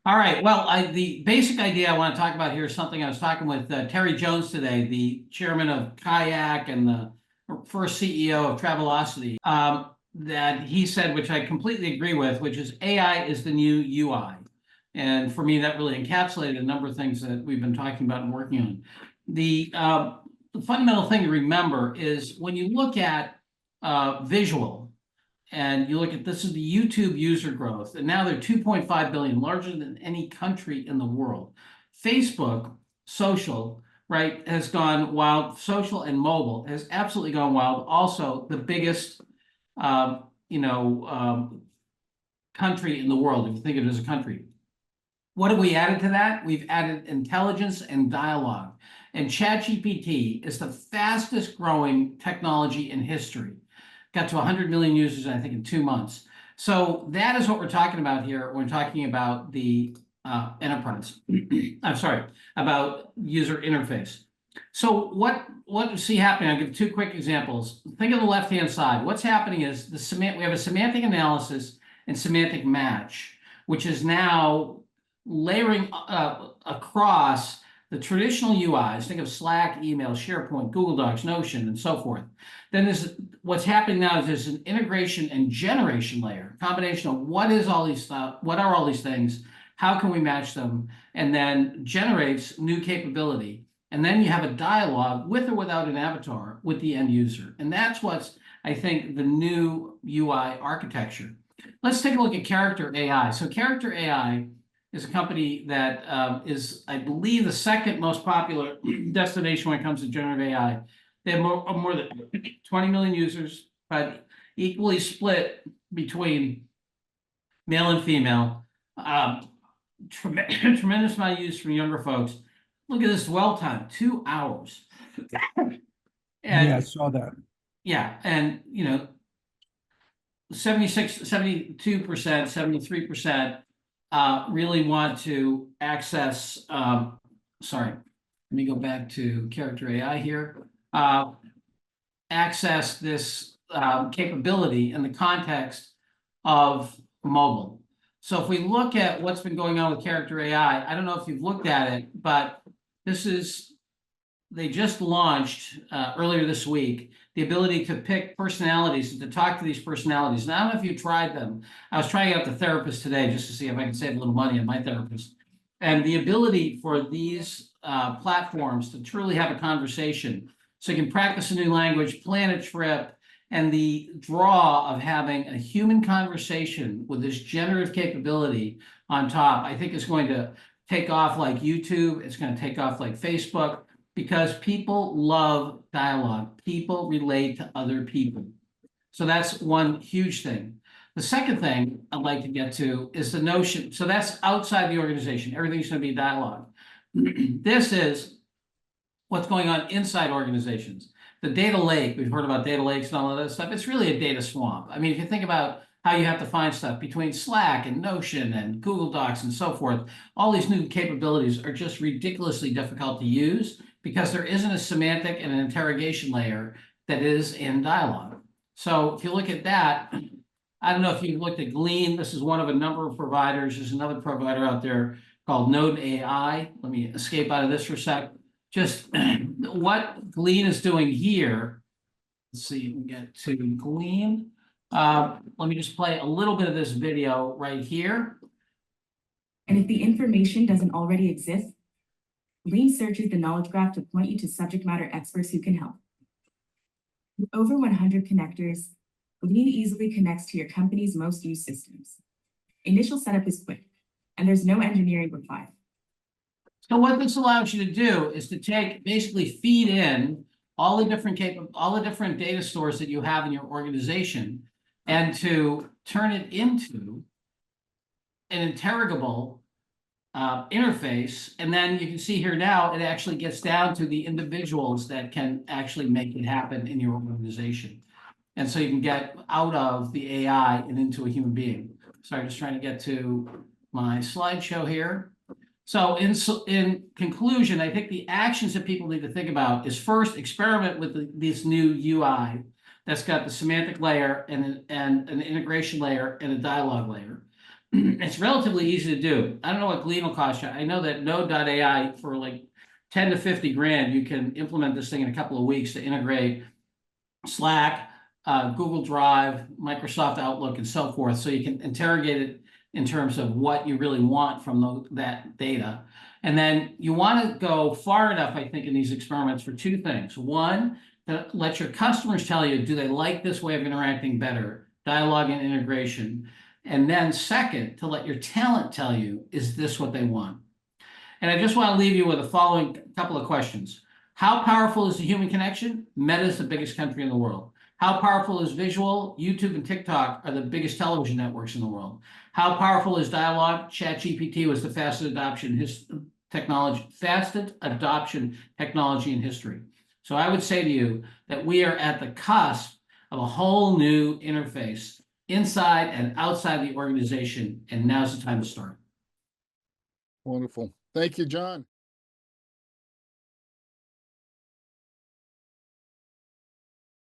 All right. Well, the basic idea I want to talk about here is something I was talking with Terry Jones today, the chairman of Kayak and the first CEO of Travelocity, that he said, which I completely agree with, which is AI is the new UI. And for me, that really encapsulated a number of things that we've been talking about and working on. The fundamental thing to remember is when you look at visual, and you look at this is the YouTube user growth, and now they're 2.5 billion, larger than any country in the world. Facebook, social, right, has gone wild. Social and mobile has absolutely gone wild. Also, the biggest, country in the world, if you think of it as a country. What have we added to that? We've added intelligence and dialogue. And ChatGPT is the fastest growing technology in history. Got to 100 million users, I think, in 2 months. So that is what we're talking about here. We're talking about the enterprise. I'm sorry, about user interface. So what you see happening, I'll give 2 quick examples. Think of the left-hand side. What's happening is we have a semantic analysis and semantic match, which is now layering across the traditional UIs. Think of Slack, email, SharePoint, Google Docs, Notion, and so forth. Then what's happening now is there's an integration and generation layer, combination of what is all these stuff, what are all these things, how can we match them, and then generates new capability. And then you have a dialogue with or without an avatar with the end user. And that's what's, I think, the new UI architecture. Let's take a look at Character AI. So Character AI is a company that is, I believe, the second most popular destination when it comes to generative AI. They have more than 20 million users, but equally split between male and female. Tremendous amount of use from younger folks. Look at this dwell time, 2 hours. And, yeah, I saw that. Yeah, and 76, 72%, 73% really want to access, sorry, let me go back to Character AI here, access this capability in the context of mobile. So if we look at what's been going on with Character AI, I don't know if you've looked at it, but they just launched earlier this week the ability to pick personalities and to talk to these personalities. Now, I don't know if you tried them. I was trying out the therapist today just to see if I can save a little money on my therapist. And the ability for these platforms to truly have a conversation. So you can practice a new language, plan a trip, and the draw of having a human conversation with this generative capability on top, I think is going to take off like YouTube. It's going to take off like Facebook, because people love dialogue. People relate to other people. So that's one huge thing. The second thing I'd like to get to is the notion. So that's outside the organization. Everything's going to be dialogue. This is what's going on inside organizations. The data lake, we've heard about data lakes and all of that stuff. It's really a data swamp. I mean, if you think about how you have to find stuff between Slack and Notion and Google Docs and so forth, all these new capabilities are just ridiculously difficult to use because there isn't a semantic and an interrogation layer that is in dialogue. So if you look at that, I don't know if you've looked at Glean. This is one of a number of providers. There's another provider out there called Node AI. Let me escape out of this for a sec. Just what Glean is doing here. Let's see if we can get to Glean. Let me just play a little bit of this video right here. And if the information doesn't already exist, Glean searches the knowledge graph to point you to subject matter experts who can help. With over 100 connectors, Glean easily connects to your company's most used systems. Initial setup is quick, and there's no engineering required. So what this allows you to do is to basically feed in all the different data stores that you have in your organization, and to turn it into an interrogable interface. And then you can see here now, it actually gets down to the individuals that can actually make it happen in your organization. And so you can get out of the AI and into a human being. Sorry, just trying to get to my slideshow here. So in conclusion, I think the actions that people need to think about is first, experiment with this new UI that's got the semantic layer and an integration layer and a dialogue layer. It's relatively easy to do. I don't know what Glean will cost you. I know that Node AI for like 10 to 50 grand, you can implement this thing in a couple of weeks to integrate Slack, Google Drive, Microsoft Outlook, and so forth. So you can interrogate it in terms of what you really want from that data. And then you want to go far enough, I think, in these experiments for two things. One, to let your customers tell you, do they like this way of interacting better? Dialogue and integration. And then second, to let your talent tell you, is this what they want? And I just want to leave you with the following couple of questions. How powerful is the human connection? Meta is the biggest country in the world. How powerful is visual? YouTube and TikTok are the biggest television networks in the world. How powerful is dialogue? ChatGPT was the fastest adoption technology in history. So I would say to you that we are at the cusp of a whole new interface inside and outside the organization, and now's the time to start. Wonderful. Thank you, John.